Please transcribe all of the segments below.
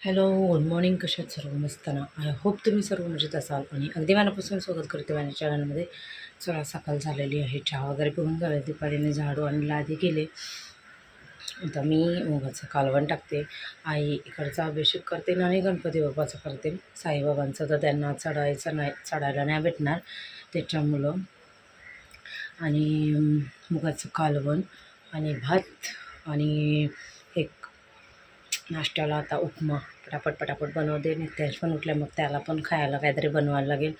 Hello, good morning. कशा आहेत सर्व? मस्त ना? आय होप तुम्ही सर्व मजेत असाल आणि अगदी मनापासून स्वागत करते माझ्या चॅनलमध्ये. चला, सकाळ झालेली आहे, चहा वगैरे पिऊन झाले, दुपारीने झाडू आणि लादी केले. आता मी मुगाचं कालवण टाकते. आई इकडचा अभिषेक करते आणि गणपती बाप्पाचा करते. साईबाबांचं तर त्यांना चढायला नाही भेटणार त्याच्यामुळं. आणि मुगाचं कालवण आणि भात आणि एक नाश्त्याला आता उपमा पटापट बनवते. नित्याश पण उठल्या, मग त्याला पण खायला काहीतरी बनवायला लागेल.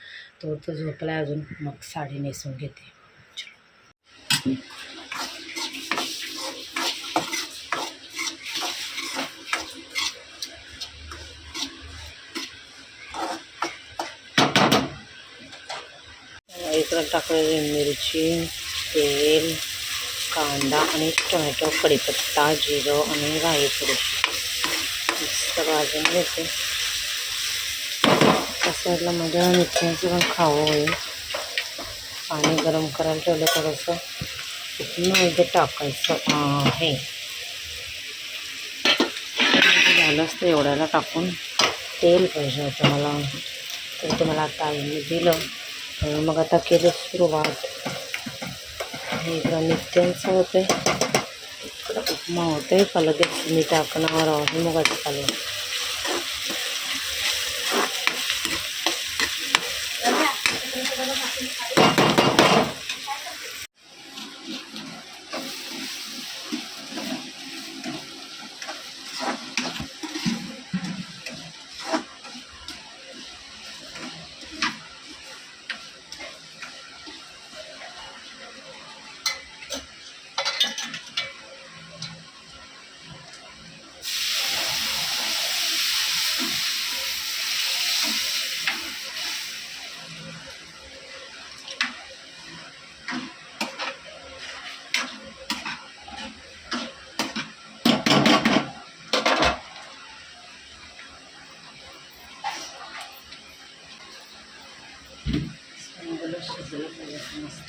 तो झोपला अजून, मग साडी नेसून घेते. चलो, इकडं टाकलेली मिरची, तेल, कांदा आणि टोमॅटो, कढीपत्ता, जिरं आणि राई थोडीशी मस्त भाजून घेते. साईडला माझ्या मिरच्यांचं पण खावं होईल. पाणी गरम करायला ठेवलं थोडंसं. पुन्हा इथे टाकायचं आहे. झालं असतं एवढ्याला टाकून. तेल पाहिजे होतं मला, तर ते मला आता आईने दिलं. मग आता केलं सुरुवात. इकडं नित्यांचं होतं, इकडं उपमा होते. का लगेच मी टाकणार आहे मुगाचं कालवण. शिजलं पाहिजे मस्त.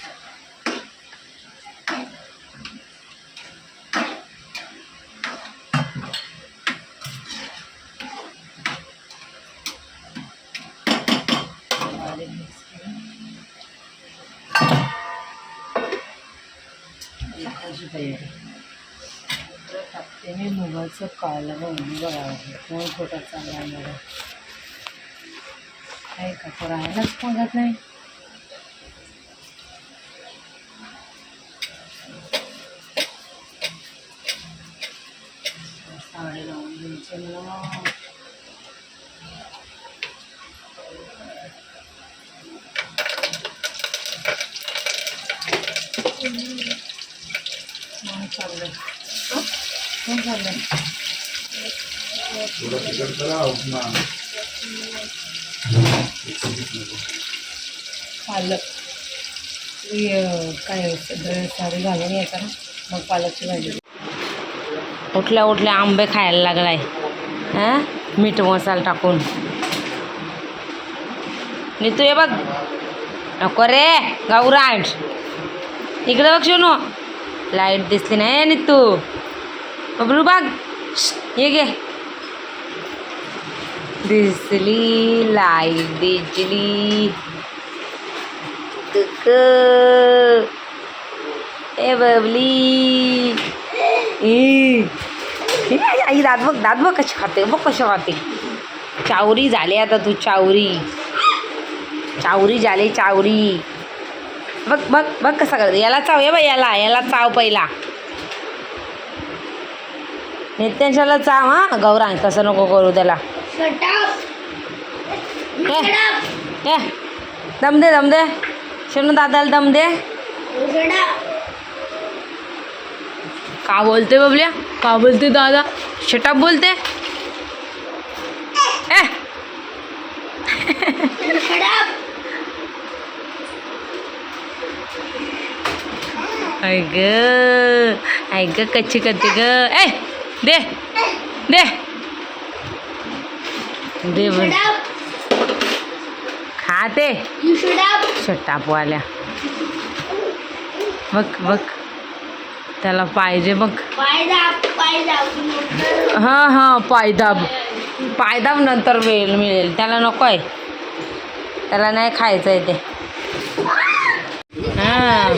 तयारी टाकते मी मुगाचं कालवण. बघा कोण खोटा चालला मला काय का राहायलाच बघत नाही. साडी लावून घ्यायचे मला. चाललं कोण चाललं पालक. काय साडी घालून यायचा ना, मग पालकची भाजी. उठल्या उठल्या आंबे खायला लागलाय. मीठ मसाला टाकून. नीतू ये बघ. नको रे गावराट, इकडे बघ. शोनू लाईट दिसली नाही. नीतू बबलू बघ, ये गे. दिसली लाईट, दिसली. ए बबली, आई दात बघ कशी खाते. बघ कशी खाते. चावरी झाली आता तू. चावरी झाली. चावरी बघ बघ बघ कसा करते. याला चाव. ये बाई, याला चाव पहिला. नित्यांशाला चाव. गौरांग तसं नको करू त्याला. दम दे शनू दादाला दम दे. का बोलते बबल्या? का बोलते दादा? शटअप बोलते. ऐ ग कच्ची करते ग. दे बोल. खाते शटापवाल्या. बघ त्याला पाहिजे. बघ हां पायदाब. पायदाम नंतर मिळेल, त्याला नको आहे, त्याला नाही खायचं आहे ते. हां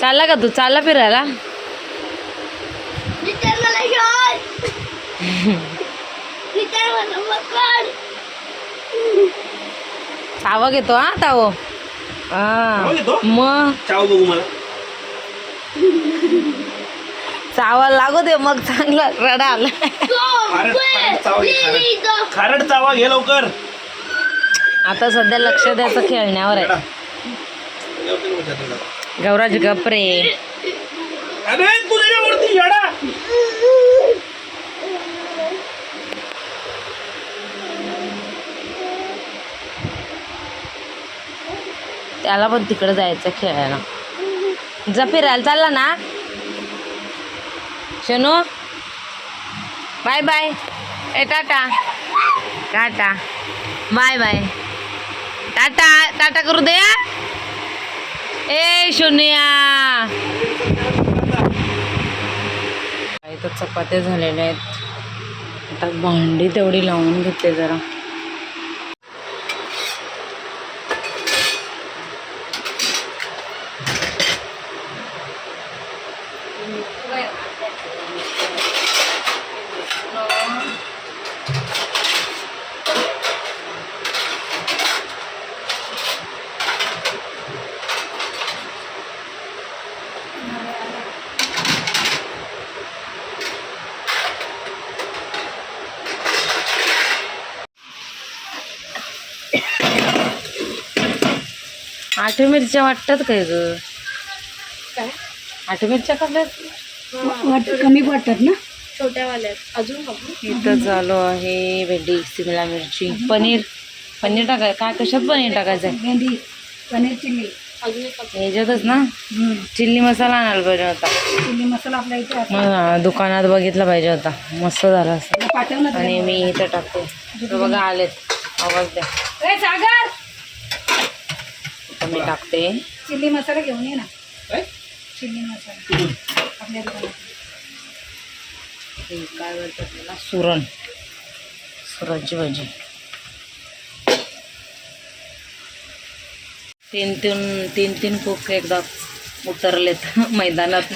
चालला का तू, चालला फिरायला? चावा घेतो हा तावो. हा मग चावा लागू दे मग, चांगला रडा आला. खारट चावा घे लवकर. आता सध्या लक्ष द्यायचं खेळण्यावर आहे. गौराज गपरे. अरे तुझ्यावरती येडा. त्याला पण तिकडे जायचं खेळायला. जा फिरायला चालला ना शनू. Bye bye. ए tata tata bye bye. Tata tata करू दे. ए शून्या. इथं चपात्या झालेल्या आहेत. आता भांडी तेवढी लावून घेतले जरा. आठवी मिरच्या वाटतात काय ग? आठवी मिरच्या कमी वाटतात ना, छोट्यावाल्या अजून. इथं चालू आहे भेंडी, शिमला मिरची, पनीर. पनीर टाकाय काय, कशात पनीर टाकायचं आहे? भेंडी, पनीर चिल्ली. ह्याच्यातच ना. चिल्ली मसाला आणायला पाहिजे होता. चिल्ली मसाला आपल्या इथे आहे. मग दुकानात बघितला पाहिजे होता, मस्त झाला असं. पाठव ना. आणि मी इथं टाकते. तर बघा आलेत, आवाज द्या. ए सागर, मी टाकते चिल्ली मसाला घेऊन ये ना. चिल्ली मसाला आपल्या दुकानात. काय बोलतात त्याला, सुरण. सुरणची भाजी. तीन कुक एकदा उतरलेत मैदानात.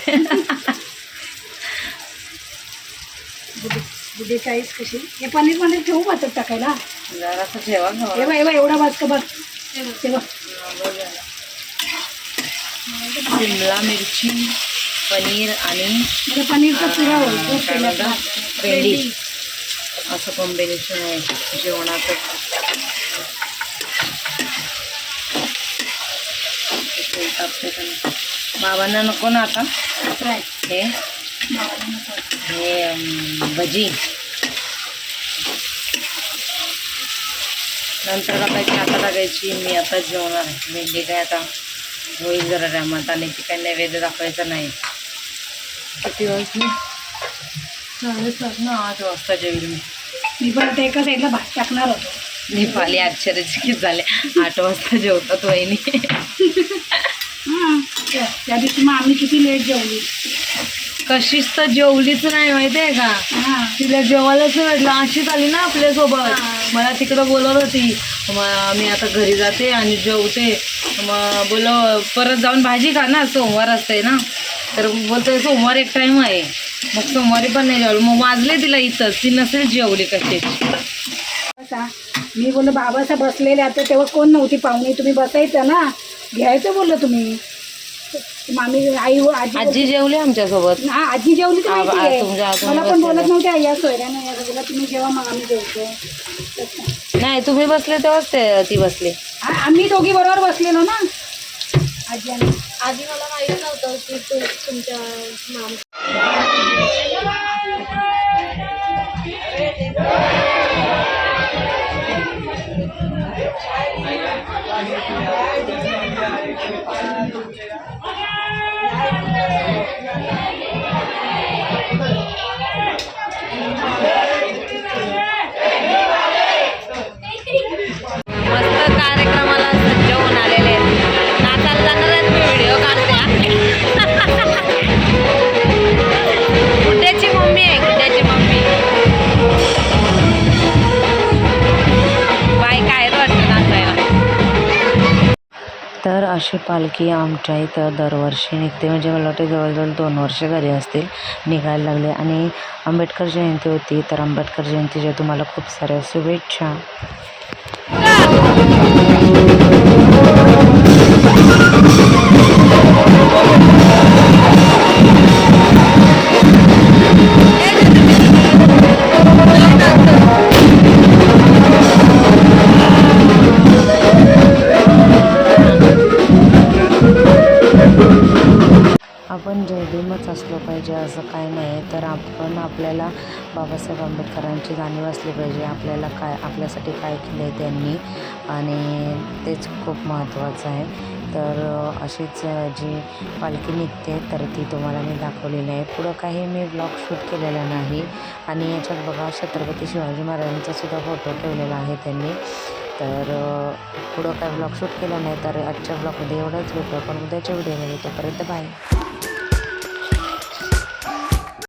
बुद्धे साईज कशी. हे पनीर मध्ये ठेवू पाहतात टाकायला. जरासं ठेवा. एवढा एवढा भात का बघ तेव्हा. शिमला मिरची, पनीर आणि पनीरचा पुरा होईल. भेंडी असं कॉम्बिनेशन आहे जेवणाचं. बाबांना नको ना आता हे भजी. नंतर टाकायची, आता टाकायची. मी आता जेवणार. भेंडी काय आता होईल जरा टायमात. आणि ती काय नैवेद्य दाखवायचा नाही. किती वाजले? 8 वाजता जेवली मी. मी पण आता एका साईडला भात टाकणार होतो. नेपाली आश्चर्यचकित झाले. 8 वाजता जेवतात वहिनी. त्या दिवशी मग आम्ही किती लेट जेवली. कशीच तर जेवलीच नाही माहिती आहे का. तिला जेवायलाच वाटलं. अशीच आली ना आपल्यासोबत. मला तिकडं बोलवत होती. मग मी आता घरी जाते आणि जेवते. मग बोलो परत जाऊन भाजी खा ना, सोमवार असते ना. तर बोलते सोमवार एक टाईम आहे. मग सोमवारी पण नाही जेवलं. मग वाजले तिला इथंच. ती नसेल जेवली कशी. मी बोललो बाबासा बसलेले आता, तेव्हा कोण नव्हती पाहुणे. तुम्ही बसायचं ना, घ्यायचं बोललो तुम्ही. मामी आई आजी जेवली आमच्यासोबत. हा आजी जेवली तर माहिती आहे. तुमच्या मला पण बोलत नव्हत्या या सोयऱ्यानं या सगळ्याला. तुम्ही जेव्हा मग आम्ही जेवतो. नाही तुम्ही बसले तेव्हाच ती बसली. आम्ही दोघी बरोबर बसलेलो ना. आजी आधी मला माहित नव्हतं की तुमच्या माम. मस्त कार्यक्रमाला सज्ज होऊन आलेले आहेत. नाचायला जाणार आहेत. मी व्हिडिओ काढते. गुड्ड्याची मम्मी आहे, गुड्ड्याची मम्मी. अशी पालखी आमच्या इथं दरवर्षी निघते, म्हणजे मला वाटते जवळजवळ 2 वर्ष झाली असतील निघायला लागले. आणि आंबेडकर जयंती होती, तर आंबेडकर जयंतीच्या तुम्हाला खूप साऱ्या शुभेच्छा. आपण जय भीमच असलो पाहिजे असं काय नाही, तर आपण आपल्याला बाबासाहेब आंबेडकरांची जाणीव असली पाहिजे, आपल्याला काय आपल्यासाठी काय केलं आहे त्यांनी, आणि तेच खूप महत्त्वाचं आहे. तर अशीच जी पालखी निघते तर ती तुम्हाला मी दाखवलेली आहे. पुढं काही मी ब्लॉग शूट केलेला नाही, आणि याच्यात बघा छत्रपती शिवाजी महाराजांचा सुद्धा फोटो ठेवलेला आहे त्यांनी. तर पुढं काय ब्लॉग शूट केला नाही, तर आजच्या ब्लॉगमध्ये एवढंच भेटू आपण उद्याच्या व्हिडिओमध्ये. तोपर्यंत बाय.